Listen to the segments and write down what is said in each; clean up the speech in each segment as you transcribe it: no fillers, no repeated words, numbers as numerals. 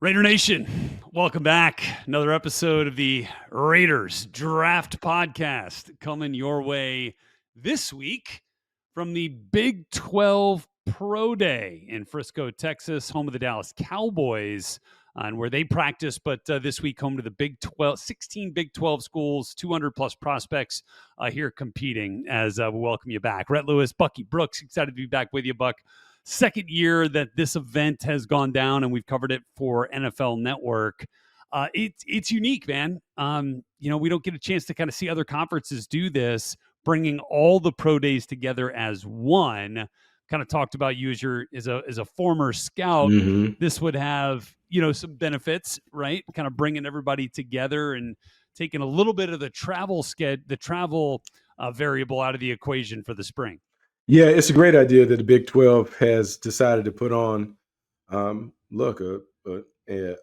Raider Nation, welcome back. Another episode of the Raiders Draft Podcast coming your way this week from the Big 12 Pro Day in Frisco, Texas, home of the Dallas Cowboys, and where they practice. But this week, home to the Big 12, 16 Big 12 schools, 200 plus prospects here competing. As we welcome you back, Rhett Lewis, Bucky Brooks, excited to be back with you, Buck. Second year that this event has gone down, and we've covered it for NFL Network. It's unique, man. We don't get a chance to kind of see other conferences do this, bringing all the pro days together as one. Kind of talked about you as a former scout. Mm-hmm. This would have some benefits, right? Kind of bringing everybody together and taking a little bit of the travel variable out of the equation for the spring. Yeah, it's a great idea that the Big 12 has decided to put on, a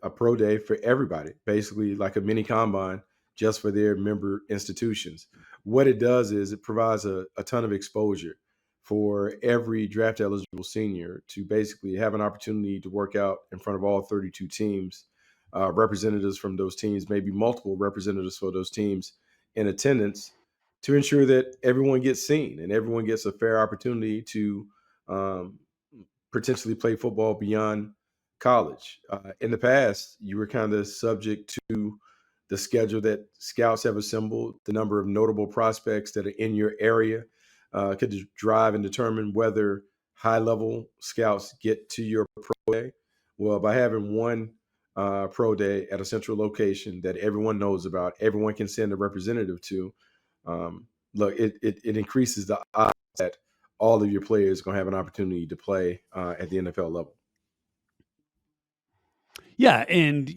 pro day for everybody, basically like a mini combine just for their member institutions. What it does is it provides a ton of exposure for every draft eligible senior to basically have an opportunity to work out in front of all 32 teams, representatives from those teams, maybe multiple representatives for those teams in attendance, to ensure that everyone gets seen and everyone gets a fair opportunity to potentially play football beyond college. In the past, you were kind of subject to the schedule that scouts have assembled, the number of notable prospects that are in your area could drive and determine whether high-level scouts get to your pro day. Well, by having one pro day at a central location that everyone knows about, everyone can send a representative to, it increases the odds that all of your players are going to have an opportunity to play at the NFL level. Yeah, and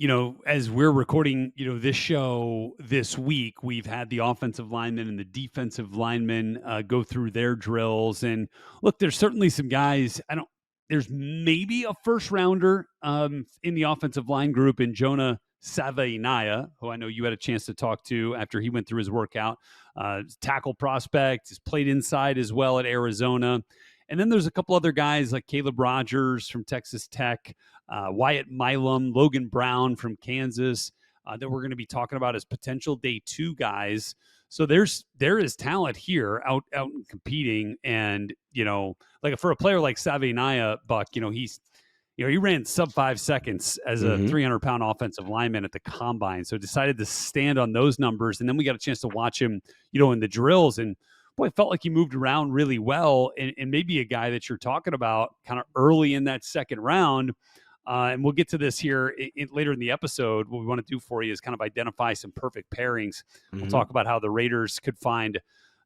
as we're recording, this show this week, we've had the offensive linemen and the defensive linemen go through their drills. And look, there's certainly some guys. There's maybe a first rounder in the offensive line group in Jonah Savainaya, who I know you had a chance to talk to after he went through his workout. Tackle prospect, has played inside as well at Arizona. And then there's a couple other guys like Caleb Rogers from Texas Tech, Wyatt Milam, Logan Brown from Kansas, that we're going to be talking about as potential day two guys. So there is talent here out and competing. And, like for a player like Savainaya, Buck, he ran sub 5 seconds as a 300-pound offensive lineman at the combine. So decided to stand on those numbers. And then we got a chance to watch him, in the drills. And boy, it felt like he moved around really well. And maybe a guy that you're talking about kind of early in that second round. And we'll get to this here later in the episode. What we want to do for you is kind of identify some perfect pairings. We'll talk about how the Raiders could find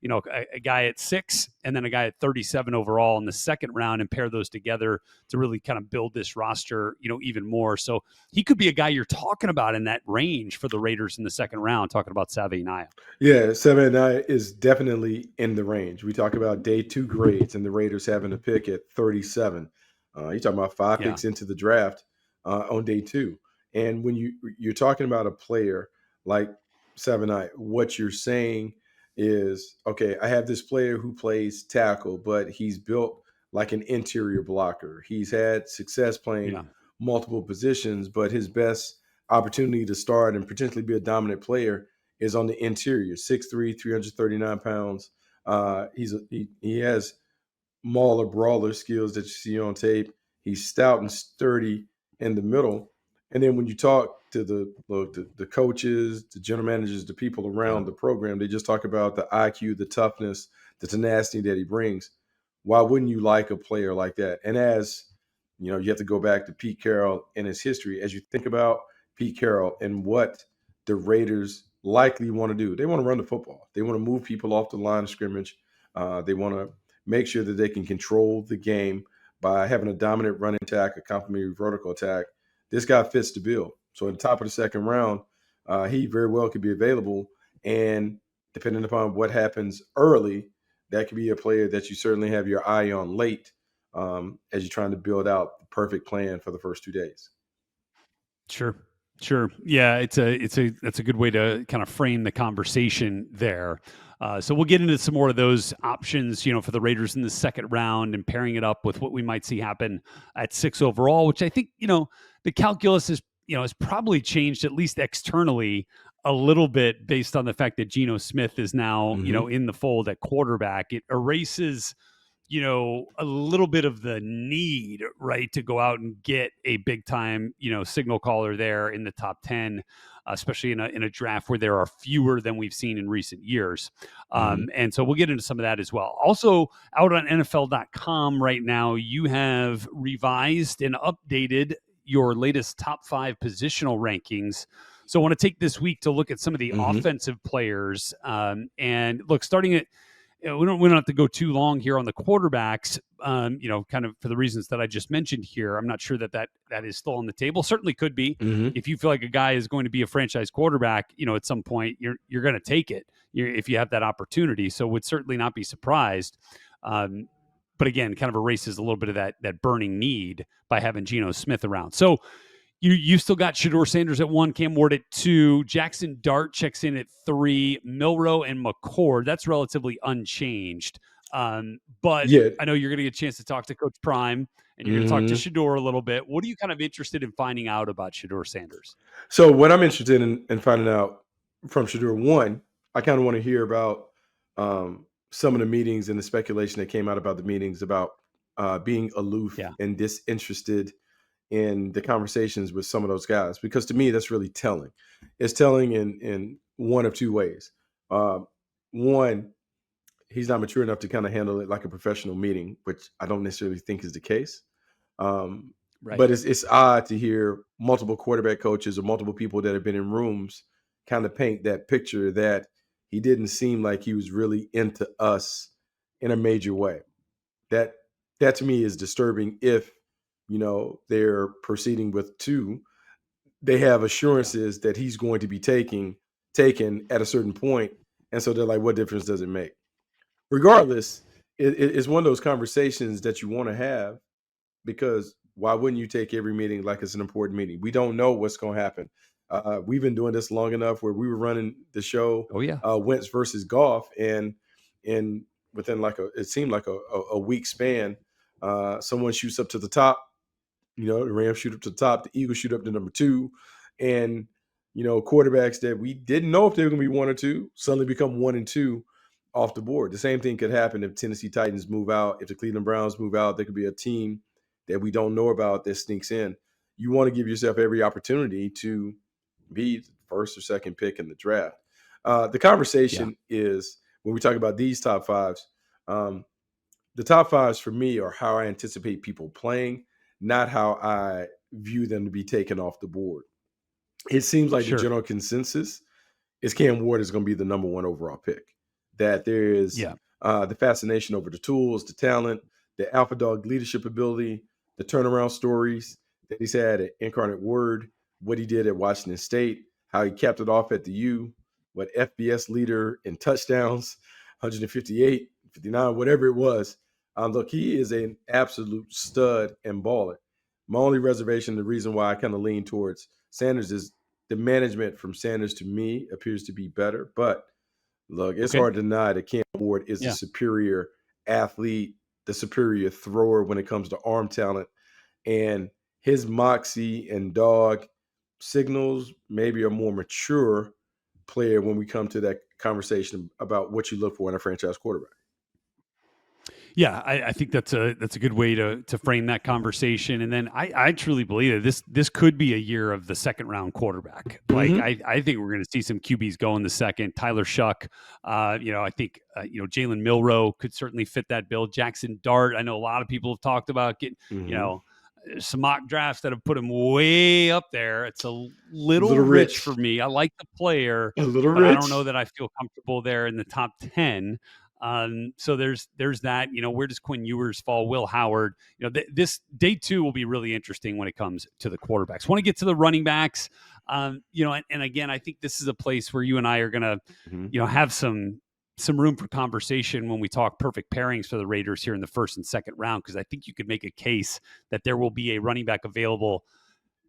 a guy at 6 and then a guy at 37 overall in the second round and pair those together to really kind of build this roster, even more. So he could be a guy you're talking about in that range for the Raiders in the second round, talking about Savainaya. Yeah, Savainaya is definitely in the range. We talk about day 2 grades and the Raiders having a pick at 37. You're talking about 5 picks into the draft on day 2. And when you're talking about a player like Savainaya, what you're saying is, okay, I have this player who plays tackle, but he's built like an interior blocker. He's had success playing multiple positions, but his best opportunity to start and potentially be a dominant player is on the interior, 6'3", 339 pounds. He has mauler brawler skills that you see on tape. He's stout and sturdy in the middle. And then when you talk to the coaches, the general managers, the people around the program, they just talk about the IQ, the toughness, the tenacity that he brings. Why wouldn't you like a player like that? And as you have to go back to Pete Carroll and his history. As you think about Pete Carroll and what the Raiders likely want to do, they want to run the football. They want to move people off the line of scrimmage. They want to make sure that they can control the game by having a dominant running attack, a complementary vertical attack. This guy fits the bill. So at the top of the second round, he very well could be available. And depending upon what happens early, that could be a player that you certainly have your eye on late as you're trying to build out the perfect plan for the first 2 days. Sure. Yeah, that's a good way to kind of frame the conversation there. So we'll get into some more of those options, for the Raiders in the second round and pairing it up with what we might see happen at 6 overall, which I think, the calculus is, has probably changed, at least externally, a little bit based on the fact that Geno Smith is now, Mm-hmm. in the fold at quarterback. It erases, a little bit of the need, right, to go out and get a big time, signal caller there in the top 10, especially in a draft where there are fewer than we've seen in recent years. Mm-hmm. And so we'll get into some of that as well. Also, out on NFL.com right now, you have revised and updated your latest top 5 positional rankings. So I want to take this week to look at some of the Mm-hmm. offensive players. And look, starting at we don't have to go too long here on the quarterbacks. Kind of for the reasons that I just mentioned here. I'm not sure that is still on the table. Certainly could be. Mm-hmm. If you feel like a guy is going to be a franchise quarterback, at some point you're going to take it if you have that opportunity. So would certainly not be surprised. But again, kind of erases a little bit of that burning need by having Geno Smith around. So you still got Shedeur Sanders at 1, Cam Ward at 2, Jackson Dart checks in at 3, Milroe and McCord. That's relatively unchanged. But Yeah. I know you're going to get a chance to talk to Coach Prime, and you're going to talk to Mm-hmm. Shedeur a little bit. What are you kind of interested in finding out about Shedeur Sanders? So what I'm interested in finding out from Shedeur, one, I kind of want to hear about some of the meetings and the speculation that came out about the meetings about being aloof Yeah, and disinterested in the conversations with some of those guys, because to me that's really telling. It's telling in one of two ways. One, he's not mature enough to kind of handle it like a professional meeting, which I don't necessarily think is the case. Um, right. but it's odd to hear multiple quarterback coaches or multiple people that have been in rooms kind of paint that picture that he didn't seem like he was really into us in a major way. That that to me is disturbing. If they're proceeding with two, they have Yeah, assurances that he's going to be taken at a certain point, and so they're like, what difference does it make? Regardless, it's one of those conversations that you want to have, because why wouldn't you take every meeting like it's an important meeting? We don't know what's going to happen. We've been doing this long enough where we were running the show, oh yeah, Wentz versus Golf, and within it seemed like a week span, someone shoots up to the top. The Rams shoot up to the top, the Eagles shoot up to number 2, and quarterbacks that we didn't know if they were going to be 1 or 2 suddenly become 1 and 2 off the board. The same thing could happen if Tennessee Titans move out, if the Cleveland Browns move out. There could be a team that we don't know about that sneaks in. You want to give yourself every opportunity to be the first or second pick in the draft. The yeah, conversation is, when we talk about these top fives, um, the top fives for me are how I anticipate people playing, not how I view them to be taken off the board. It seems like the sure, general consensus is Cam Ward is going to be the number 1 overall pick. That there is yeah, the fascination over the tools, the talent, the alpha dog leadership ability, the turnaround stories that he's had at Incarnate Word, what he did at Washington State, how he capped it off at the U, what FBS leader in touchdowns, 158, 59, whatever it was. Look, he is an absolute stud and baller. My only reservation, the reason why I kind of lean towards Sanders, is the management from Sanders to me appears to be better. But look, it's okay, hard to deny that Cam Ward is the yeah. superior athlete, the superior thrower when it comes to arm talent. And his moxie and dog signals maybe a more mature player when we come to that conversation about what you look for in a franchise quarterback. Yeah, I think that's a good way to frame that conversation. And then I truly believe that this could be a year of the second round quarterback. Like Mm-hmm. I think we're going to see some QBs go in the second. Tyler Shuck, I think Jalen Milroe could certainly fit that bill. Jackson Dart, I know a lot of people have talked about getting Mm-hmm. some mock drafts that have put him way up there. It's a A little little rich for rich. me. I like the player, A little but I don't know rich. that I feel comfortable there in the top 10. So there's that. Where does Quinn Ewers fall? Will Howard. This day 2 will be really interesting when it comes to the quarterbacks. Want to get to the running backs. And again, I think this is a place where you and I are gonna, Mm-hmm. have some room for conversation when we talk perfect pairings for the Raiders here in the first and second round, because I think you could make a case that there will be a running back available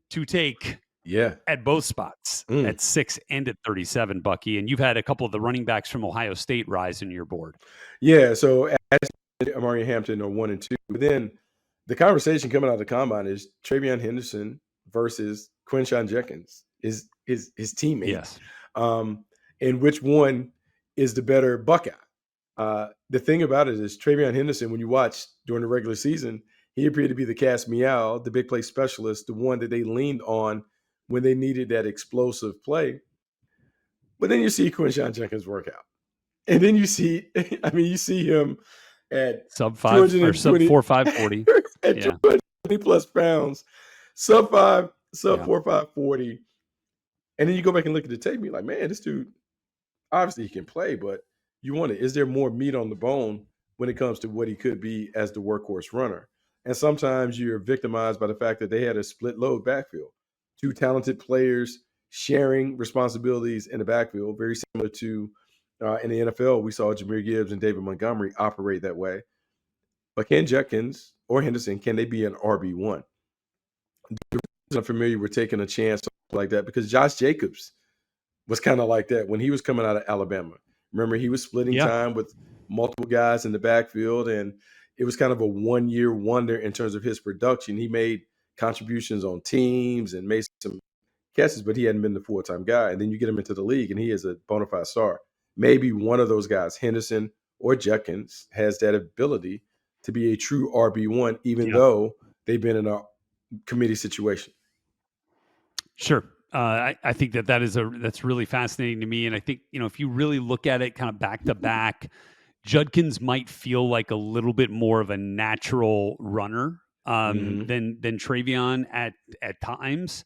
to take Yeah. at both spots Mm. at 6 and at 37, Bucky. And you've had a couple of the running backs from Ohio State rise in your board. Yeah. So Amari Hampton are 1 and 2. But then the conversation coming out of the combine is Travion Henderson versus Quinshon Judkins, his teammate, Yes. um, and which one is the better Buckeye. The thing about it is Travion Henderson, when you watch during the regular season, he appeared to be the cast meow, the big play specialist, the one that they leaned on when they needed that explosive play. But then you see Quinshon Judkins work out. And then you see, I mean, you see him at Sub 5 or sub 220 4 540. at Yeah. 220 plus pounds, sub 5, sub Yeah. 4 540. And then you go back and look at the tape, and you're like, man, this dude, obviously he can play, but you wonder, is there more meat on the bone when it comes to what he could be as the workhorse runner? And sometimes you're victimized by the fact that they had a split load backfield. Two talented players sharing responsibilities in the backfield, very similar to in the NFL, we saw Jahmyr Gibbs and David Montgomery operate that way. But can Judkins or Henderson, can they be an RB1? I'm familiar with taking a chance like that because Josh Jacobs was kind of like that when he was coming out of Alabama. Remember, he was splitting Yeah. time with multiple guys in the backfield, and it was kind of a one-year wonder in terms of his production. He made contributions on teams and made some catches, but he hadn't been the full-time guy. And then you get him into the league, and he is a bona fide star. Maybe one of those guys, Henderson or Judkins, has that ability to be a true RB1, even Yeah. though they've been in a committee situation. Sure. I think that's really fascinating to me. And I think, if you really look at it kind of back to back, Judkins might feel like a little bit more of a natural runner Mm-hmm. than Travion at times.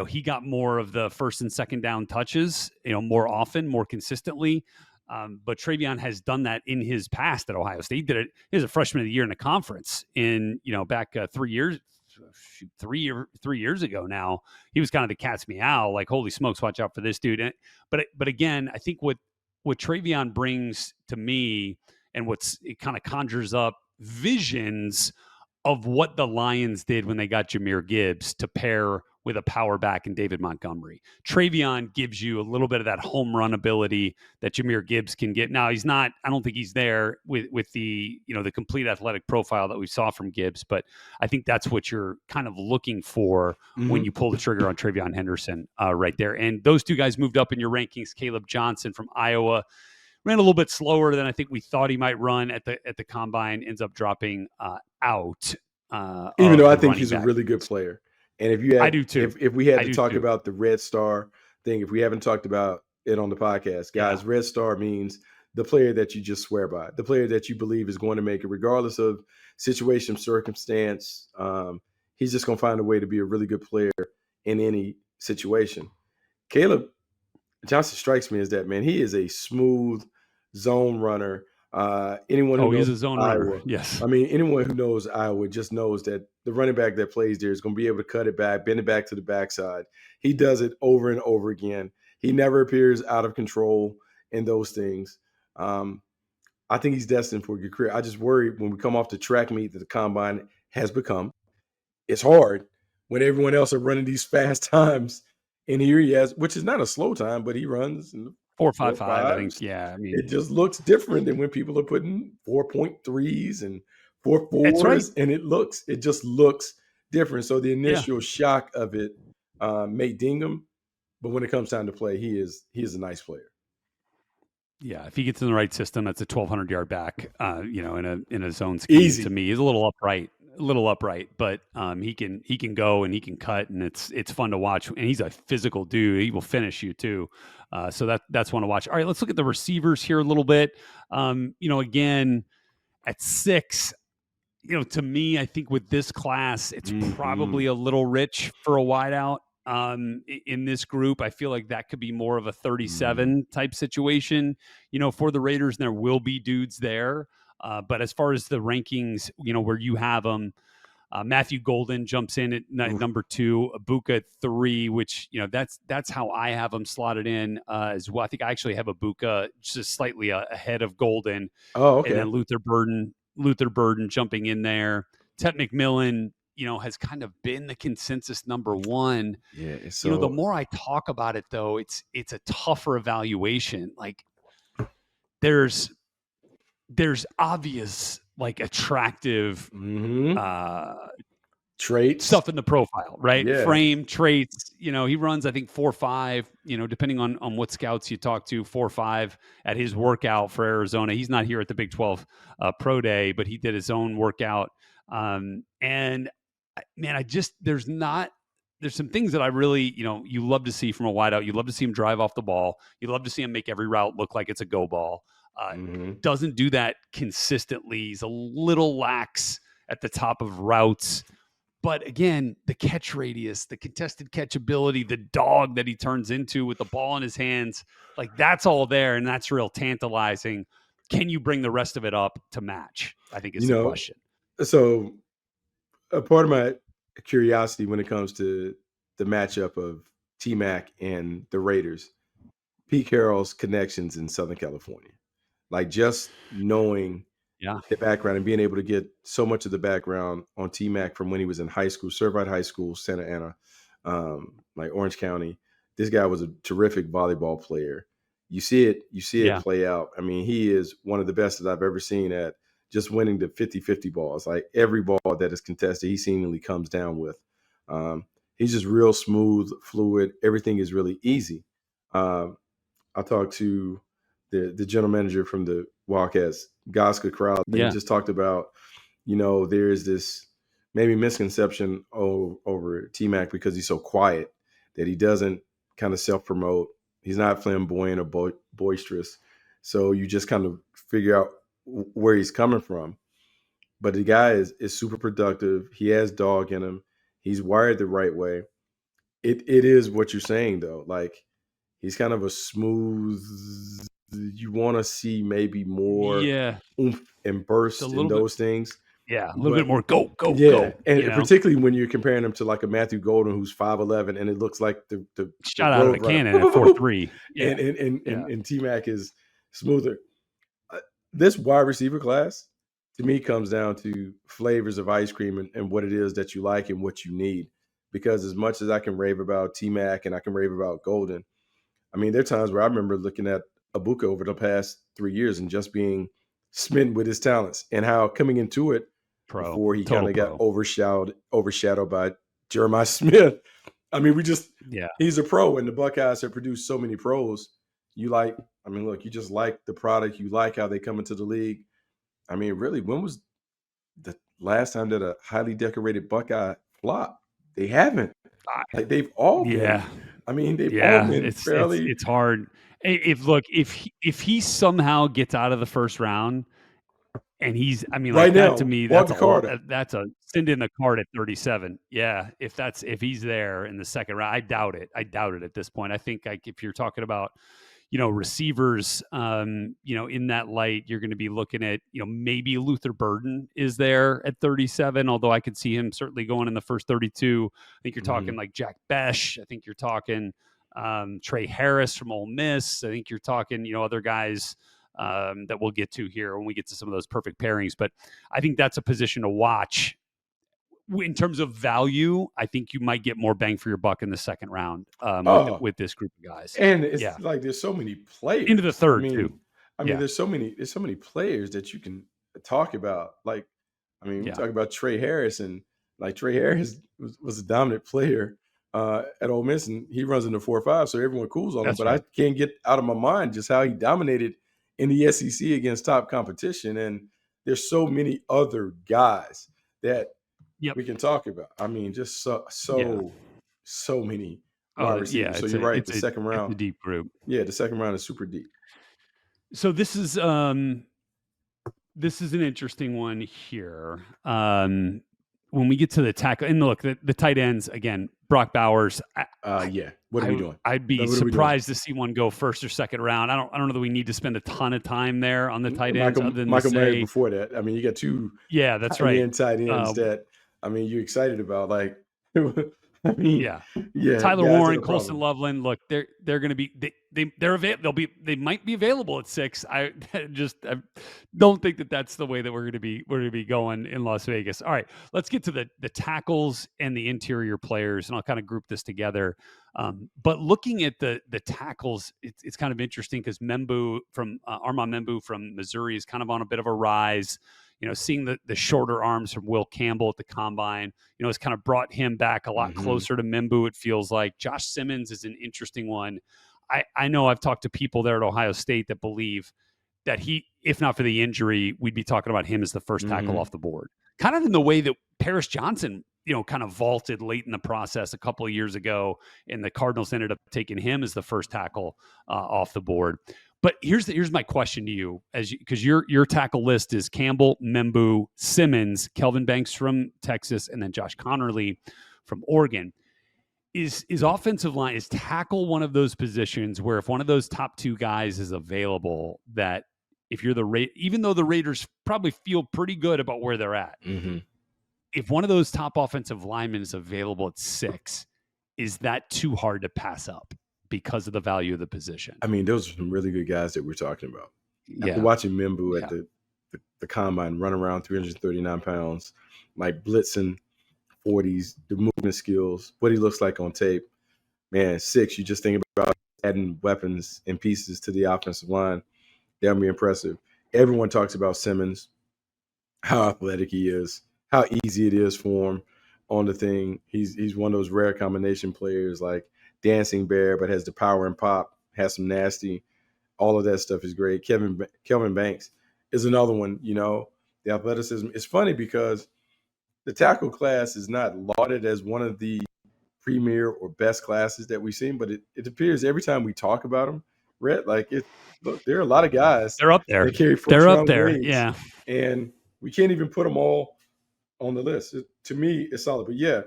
He got more of the first and second down touches, more often, more consistently. But Travion has done that in his past at Ohio State. He did it. He was a freshman of the year in the conference back 3 years ago now. He was kind of the cat's meow, like, holy smokes, watch out for this dude. But again, I think what Travion brings to me and it kind of conjures up visions of what the Lions did when they got Jahmyr Gibbs to pair with a power back in David Montgomery. Travion gives you a little bit of that home run ability that Jahmyr Gibbs can get. Now, he's not, I don't think he's there with the, the complete athletic profile that we saw from Gibbs, but I think that's what you're kind of looking for when you pull the trigger on Travion Henderson right there. And those two guys moved up in your rankings. Caleb Johnson from Iowa ran a little bit slower than I think we thought he might run at the combine, ends up dropping out. Even Of though I the think running he's a back. really good player. And I do too. if we had I to do talk too. about the Red Star thing, if we haven't talked about it on the podcast, guys, Yeah. Red Star means the player that you just swear by, the player that you believe is going to make it, regardless of situation, circumstance. He's just going to find a way to be a really good player in any situation. Caleb Johnson strikes me as that, man. He is a smooth zone runner. Anyone who He's knows a zone runner. Iowa, Yes. I mean, anyone who knows Iowa just knows that the running back that plays there is going to be able to cut it back, bend it back to the backside. He does it over and over again. He never appears out of control in those things. I think he's destined for a good career. I just worry when we come off the track meet that the combine has become. It's hard when everyone else are running these fast times. And here he has, which is not a slow time, but he runs in the 4.55, I think. 4.5s. Yeah. I It mean, just looks different than when people are putting 4.3s and that's right. 4.4s, and it just looks different. So the Yeah. initial shock of it may ding him, but when it comes time to play, he is a nice player. Yeah. If he gets in the right system, that's a 1,200-yard back, in a zone scheme. Easy. To me, he's a little upright, but he can go and he can cut, and it's fun to watch. And he's a physical dude. He will finish you too. So that's one to watch. All right, let's look at the receivers here a little bit. Again, at 6, to me, I think with this class, it's probably a little rich for a wideout. In this group, I feel like that could be more of a 37 type situation, for the Raiders, and there will be dudes there. But as far as the rankings, where you have them, Matthew Golden jumps in at number 2, Ibuka at 3, which, that's how I have them slotted in as well. I think I actually have Ibuka just slightly ahead of Golden. Oh, And okay. then Luther Burden jumping in there. Tet McMillan, has kind of been the consensus number 1. Yeah. The more I talk about it, though, it's a tougher evaluation. Like there's obvious, like, attractive Traits. stuff in the profile, right? Yeah. Frame, traits. He runs, I think, 4.5. Depending on what scouts you talk to, 4.5 at his workout for Arizona. He's not here at the Big 12 Pro Day, but he did his own workout. And man, there's some things that I really, you love to see from a wideout. You love to see him drive off the ball. You love to see him make every route look like it's a go ball. Mm-hmm. Doesn't do that consistently. He's a little lax at the top of routes. But again, the catch radius, the contested catch ability, the dog that he turns into with the ball in his hands, like that's all there, and that's real tantalizing. Can you bring the rest of it up to match? I think is You the know, question. so a part of my curiosity when it comes to the matchup of T Mac and the Raiders, Pete Carroll's connections in Southern California, like just knowing Yeah. the background and being able to get so much of the background on T Mac from when he was in high school, Servite High School, Santa Ana, like Orange County. This guy was a terrific volleyball player. You see it Yeah. play out. I mean, he is one of the best that I've ever seen at just winning the 50-50 balls. Like every ball that is contested, he seemingly comes down with. He's just real smooth, fluid. Everything is really easy. Um, I talked to the general manager from the Wildcats, Goska Crowd, and he Yeah. just talked about, there's this maybe misconception over T Mac because he's so quiet that he doesn't kind of self promote. He's not flamboyant or boisterous. So you just kind of figure out where he's coming from. But the guy is super productive. He has dog in him. He's wired the right way. It is what you're saying though. Like he's kind of a smooth. You want to see maybe more Yeah. oomph and It's a burst in little bit, those things, yeah, a little bit but more go, go, yeah, go, and particularly when you're comparing him to like a Matthew Golden who's 5'11", and it looks like the shot out of a road runner, cannon at 4.3. Yeah. and T Mac is smoother. Uh, This wide receiver class to me comes down to flavors of ice cream and what it is that you like and what you need. Because as much as I can rave about T Mac and I can rave about Golden, I mean, there are times where I remember looking at Abuka over the past 3 years and just being smitten with his talents and how coming into it Pro. before he kind Total of got pro. overshadowed by Jeremiah Smith. I mean, Yeah. he's a pro, and the Buckeyes have produced so many pros. You like, I mean, look, you just like the product. You like how they come into the league. I mean, really, when was the last time that a highly decorated Buckeye flop? They haven't. Like they've all Yeah. been. I mean, they've all Yeah. been It's fairly it's hard. If he somehow gets out of the first round, and I mean, right like that to now. me, Walk the card up. that's a send in the card at 37. Yeah, if he's there in the second round, I doubt it. I doubt it at this point. I think like if you're talking about, receivers, in that light, you're going to be looking at, maybe Luther Burden is there at 37, although I could see him certainly going in the first 32. I think you're talking Mhm. like Jack Besh. I think you're talking Trey Harris from Ole Miss. I think you're talking, other guys that we'll get to here when we get to some of those perfect pairings. But I think that's a position to watch. In terms of value, I think you might get more bang for your buck in the second round Oh, with this group of guys. and it's Yeah, like there's so many into the players. I third too. mean, I mean, Yeah, there's so many players that you can talk about. Like, I mean, we yeah, talk about Trey Harris, and like Trey Harris was a dominant player at Ole Miss, and he runs in the 4.5, so everyone cools on him. that's But I right. can't get out of my mind just how he dominated in the SEC against top competition. And there's so many other guys that Yep. we can talk about. I mean, just so Yeah. so so many wide Oh, yeah. receivers. So you're right. The second It's a round, deep group. yeah, the second round is super deep. So this is an interesting one here. When we get to the tackle, and look, the tight ends again, Brock Bowers. Yeah. What are we doing? I'd be What are we doing? surprised to see one go first or second round. I don't know that we need to spend a ton of time there on the tight ends, other than to Michael Mayer say, before that. I mean, you got two yeah, that's high right. end tight ends Uh, that I mean you're excited about. Like, I mean, yeah, yeah, Tyler guys that Warren, are Colson problem. Loveland. Look, they're going to be they might be available at 6. I don't think that that's the way that we're going to be going in Las Vegas. All right, let's get to the tackles and the interior players, and I'll kind of group this together. But looking at the tackles, it's kind of interesting because Armand Membu from Missouri is kind of on a bit of a rise. seeing the shorter arms from Will Campbell at the combine, has kind of brought him back a lot Mm-hmm. closer to Mimbu. It feels like Josh Simmons is an interesting one. I know I've talked to people there at Ohio State that believe that he, if not for the injury, we'd be talking about him as the first tackle Mm-hmm. off the board. Kind of in the way that Paris Johnson, kind of vaulted late in the process a couple of years ago, and the Cardinals ended up taking him as the first tackle off the board. But here's my question to you, because your tackle list is Campbell, Membu, Simmons, Kelvin Banks from Texas, and then Josh Connerly from Oregon. Is offensive line, is tackle one of those positions where if one of those top two guys is available, that if you're even though the Raiders probably feel pretty good about where they're at, Mm-hmm. if one of those top offensive linemen is available at 6, is that too hard to pass up because of the value of the position? I mean, those are some really good guys that we're talking about. After Yeah. watching Mimbu at the combine run around 339 pounds, like blitzing 40s, the movement skills, what he looks like on tape, man, 6, you just think about adding weapons and pieces to the offensive line. That'll be impressive. Everyone talks about Simmons, how athletic he is, how easy it is for him on the thing. He's one of those rare combination players, like dancing bear, but has the power and pop, has some nasty. All of that stuff is great. Kelvin Banks is another one. The athleticism. It's funny because the tackle class is not lauded as one of the premier or best classes that we've seen, but it appears every time we talk about them, Rhett, look, there are a lot of guys They're up there. that carry first They're up round there. grades, Yeah. and we can't even put them all on the list. To me, it's solid. But yeah,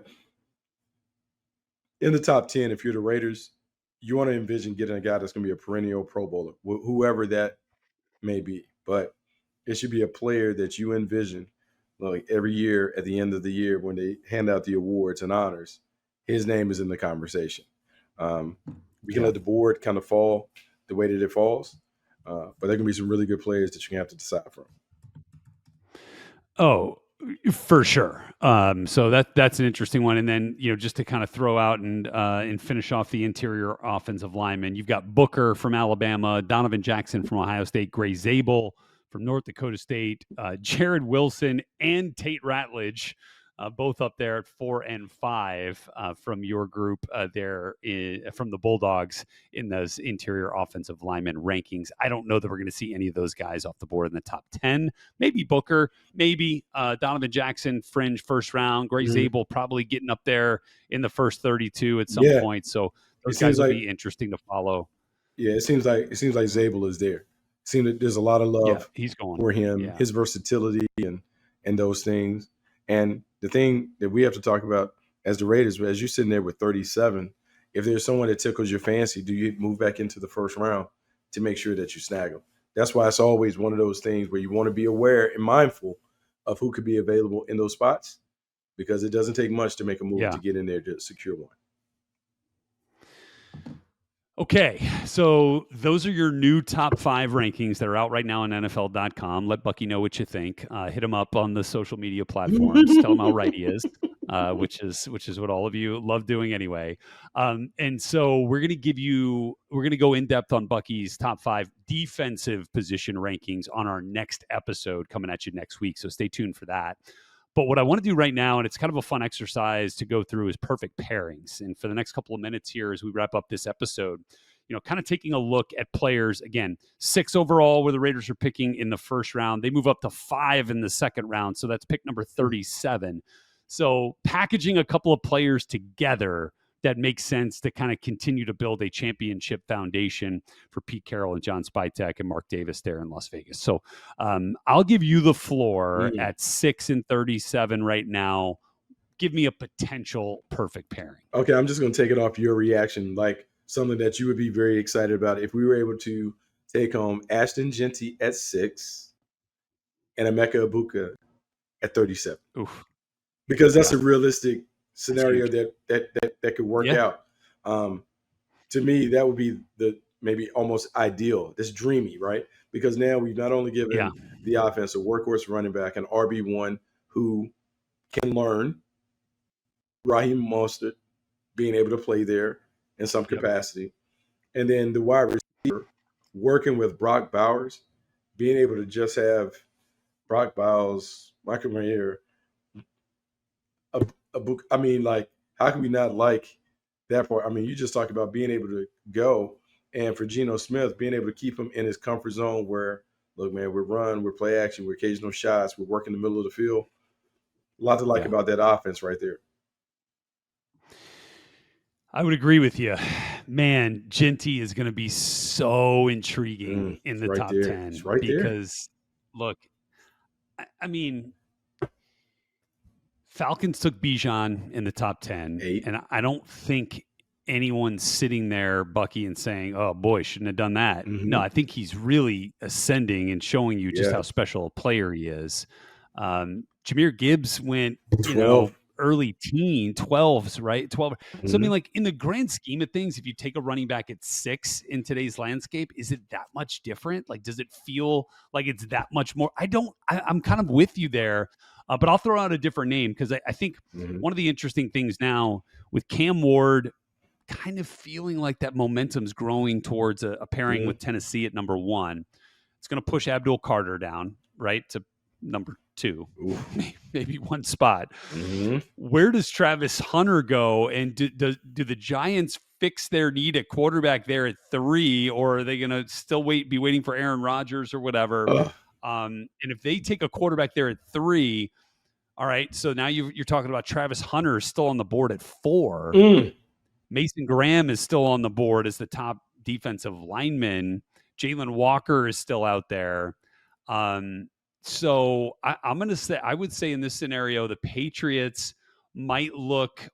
in the top 10, if you're the Raiders, you want to envision getting a guy that's going to be a perennial Pro Bowler, whoever that may be. But it should be a player that you envision, like every year at the end of the year when they hand out the awards and honors, his name is in the conversation. We can let the board kind of fall the way that it falls, but there can be some really good players that you can have to decide from. Oh, for sure. So that's an interesting one. And then, just to kind of throw out and finish off the interior offensive linemen, you've got Booker from Alabama, Donovan Jackson from Ohio State, Gray Zabel from North Dakota State, Jared Wilson and Tate Ratledge, both up there at 4 and 5 from your group from the Bulldogs in those interior offensive lineman rankings. I don't know that we're going to see any of those guys off the board in the top 10. Maybe Booker, maybe Donovan Jackson, fringe first round. Gray Zabel probably getting up there in the first 32 at some point. So those guys will be interesting to follow. Yeah, it seems like Zabel is there. It seems that there's a lot of love he's going for him, his versatility and those things. And the thing that we have to talk about as the Raiders, as you're sitting there with 37, if there's someone that tickles your fancy, do you move back into the first round to make sure that you snag them? That's why it's always one of those things where you want to be aware and mindful of who could be available in those spots, because it doesn't take much to make a move to get in there to secure one. Okay, so those are your new top 5 rankings that are out right now on NFL.com. Let Bucky know what you think. Hit him up on the social media platforms. Tell him how right he is, which is what all of you love doing anyway. And so we're going to go in depth on Bucky's top 5 defensive position rankings on our next episode coming at you next week. So stay tuned for that. But what I want to do right now, and it's kind of a fun exercise to go through, is perfect pairings. And for the next couple of minutes here, as we wrap up this episode, kind of taking a look at players, again, 6 overall, where the Raiders are picking in the first round. They move up to 5 in the second round. So that's pick number 37. So packaging a couple of players together that makes sense to kind of continue to build a championship foundation for Pete Carroll and John Spytek and Mark Davis there in Las Vegas. So I'll give you the floor at 6 and 37 right now. Give me a potential perfect pairing. Okay, I'm just going to take it off your reaction, like something that you would be very excited about if we were able to take home Ashton Genty at 6 and Emeka Ibuka at 37. Oof. Because that's a realistic scenario that could work out. To me, that would be the maybe almost ideal. It's dreamy, right? Because now we've not only given the offense a workhorse running back, an RB1 who can learn, Raheem Mostert being able to play there in some capacity, and then the wide receiver working with Brock Bowers, being able to just have Brock Bowles, Michael Mayer, a book. I mean, like, how can we not like that part? I mean, you just talked about being able to go, and for Geno Smith, being able to keep him in his comfort zone where, look, man, we're run, we're play action, we're occasional shots, we're working the middle of the field. A lot to like Yeah. about that offense right there. I would agree with you. Man, Ginty is going to be so intriguing in It's the right top there. It's 10 right there. because, look, I mean, Falcons took Bijan in the top 10, 8. and I don't think anyone's sitting there, Bucky, and saying, oh boy, shouldn't have done that. No, Mm-hmm. I think he's really ascending and showing you just how Yes. special a player he is. Jahmyr Gibbs went, 12. early 12s, right? 12. So, I mean, Mm-hmm. like in the grand scheme of things, if you take a running back at 6 in today's landscape, is it that much different? Like, does it feel like it's that much more? I'm kind of with you there. But I'll throw out a different name because I think Mm-hmm. one of the interesting things now with Cam Ward kind of feeling like that momentum's growing towards a pairing Mm-hmm. with Tennessee at number 1. It's going to push Abdul Carter down, right, to number 2, Oof. maybe one spot. Mm-hmm. Where does Travis Hunter go? And do the Giants fix their need at quarterback there at 3, or are they going to still be waiting for Aaron Rodgers or whatever? And if they take a quarterback there at 3, all right, so now you're talking about Travis Hunter still on the board at 4. Mm. Mason Graham is still on the board as the top defensive lineman. Jalen Walker is still out there. So I'm going to say, I would say in this scenario, the Patriots might look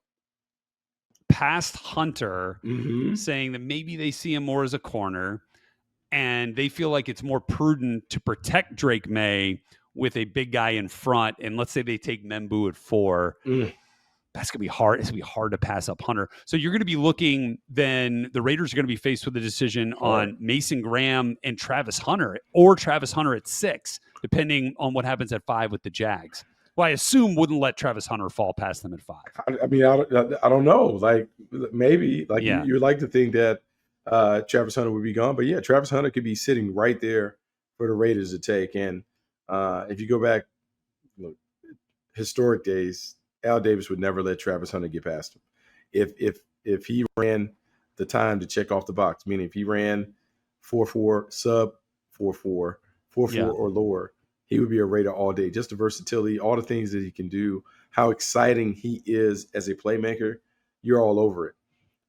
past Hunter, Mm-hmm. saying that maybe they see him more as a corner, and they feel like it's more prudent to protect Drake May with a big guy in front. And let's say they take Membu at 4. Mm. That's going to be hard. It's going to be hard to pass up Hunter. So you're going to be looking, then the Raiders are going to be faced with a decision Hard. on Mason Graham and Travis Hunter, or Travis Hunter at 6, depending on what happens at 5 with the Jags. Well, I assume wouldn't let Travis Hunter fall past them at 5. I mean, I don't know. Like, maybe, like, Yeah. you like to think that Travis Hunter would be gone, but yeah, Travis Hunter could be sitting right there for the Raiders to take. And if you go back, look, historic days, Al Davis would never let Travis Hunter get past him. If he ran the time to check off the box, meaning if he ran 4.4 sub 4.4, 4.4 Yeah. or lower, he would be a Raider all day. Just the versatility, all the things that he can do, how exciting he is as a playmaker, you're all over it.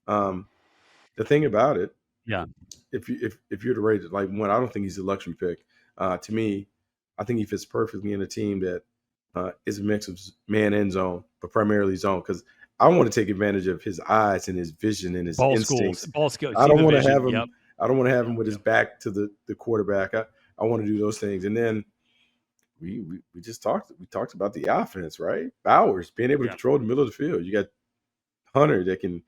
The thing about it, Yeah. if you're the Raiders, like, one, I don't think he's a luxury pick. To me, I think he fits perfectly in a team that is a mix of man and zone, but primarily zone. Because I want to take advantage of his eyes and his vision and his Ball instincts. skills. I See don't the want to vision. have him. Yep. I don't want to have him with his Yep. back to the quarterback. I want to do those things. And then we just talked about the offense, right? Bowers being able to Yeah. control the middle of the field. You got Hunter that can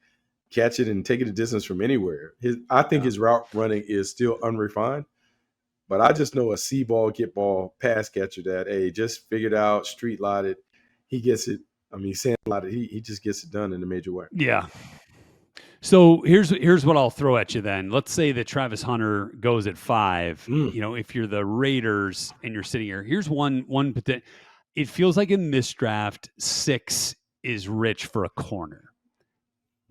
catch it and take it a distance from anywhere. I think Yeah. his route running is still unrefined. But I just know a see ball, get ball pass catcher that, hey, just figured out, street lighted. He gets it. I mean, sand lighted. He just gets it done in a major way. Yeah. So here's what I'll throw at you then. Let's say that Travis Hunter goes at 5. If you're the Raiders and you're sitting here, here's one potential. It feels like in this draft, 6 is rich for a corner.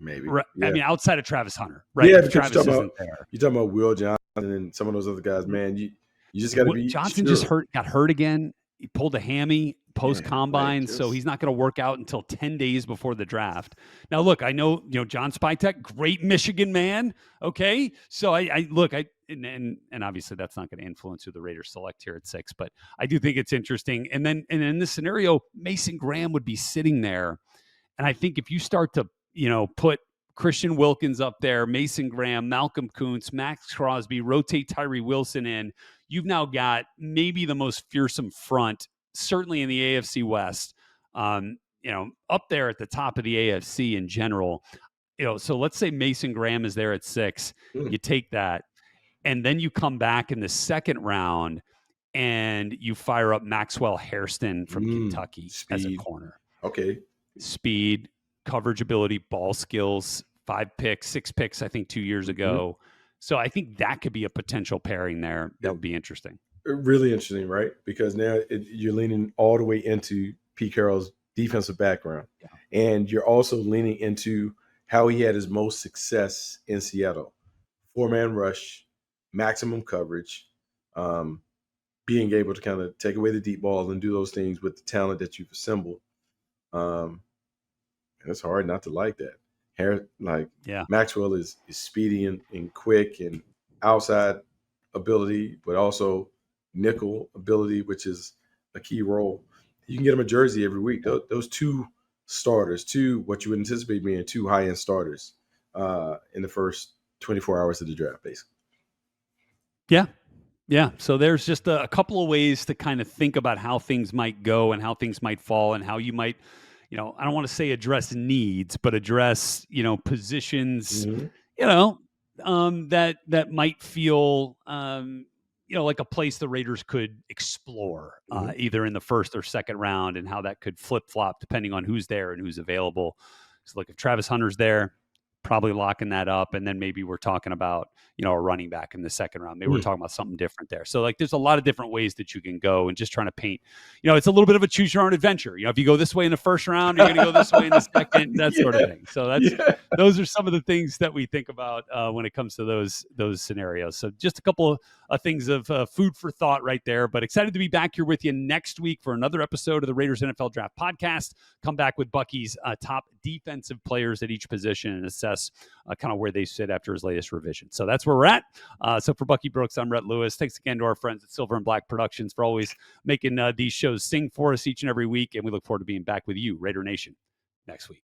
Maybe. Right. Yeah. I mean, outside of Travis Hunter, right? Yeah, If because Travis isn't there. you're talking about Will Johnson and some of those other guys, man. You just got to be Johnson just sure. got hurt again. He pulled a hammy post combine, like, so he's not going to work out until 10 days before the draft. Now, look, I know, John Spytek, great Michigan man. Okay. So I look, and obviously that's not going to influence who the Raiders select here at 6, but I do think it's interesting. And in this scenario, Mason Graham would be sitting there. And I think if you start to, put Christian Wilkins up there, Mason Graham, Malcolm Kuntz, Max Crosby, rotate Tyree Wilson in, you've now got maybe the most fearsome front, certainly in the AFC West, up there at the top of the AFC in general. So let's say Mason Graham is there at 6. You take that, and then you come back in the second round and you fire up Maxwell Hairston from Kentucky as a corner. Okay. Speed, coverage ability, ball skills, 5 picks, 6 picks, I think 2 years ago. So I think that could be a potential pairing there. That would be interesting. Really interesting, right? Because now you're leaning all the way into Pete Carroll's defensive background, Yeah. and you're also leaning into how he had his most success in Seattle: 4-man rush, maximum coverage, um, being able to kind of take away the deep ball and do those things with the talent that you've assembled. Um, and it's hard not to like that. Like Yeah. Maxwell is speedy and quick and outside ability, but also nickel ability, which is a key role. You can get him a jersey every week. Those two starters, two what you would anticipate being two high end starters in the first 24 hours of the draft, basically. Yeah. Yeah. So there's just a couple of ways to kind of think about how things might go and how things might fall and how you might, I don't want to say address needs, but address, positions, Mm-hmm. that might feel, like a place the Raiders could explore, Mm-hmm. either in the first or second round, and how that could flip flop depending on who's there and who's available. So, look, if Travis Hunter's there, probably locking that up, and then maybe we're talking about a running back in the second round. Maybe we're talking about something different there. So like, there's a lot of different ways that you can go, and just trying to paint. It's a little bit of a choose your own adventure. If you go this way in the first round, you're going to go this way in the second, that sort of Yeah. thing. So Yeah. those are some of the things that we think about when it comes to those scenarios. So just a couple of things of food for thought right there. But excited to be back here with you next week for another episode of the Raiders NFL Draft Podcast. Come back with Bucky's top defensive players at each position and assess kind of where they sit after his latest revision. So that's where we're at. So for Bucky Brooks, I'm Rhett Lewis. Thanks again to our friends at Silver and Black Productions for always making these shows sing for us each and every week. And we look forward to being back with you, Raider Nation, next week.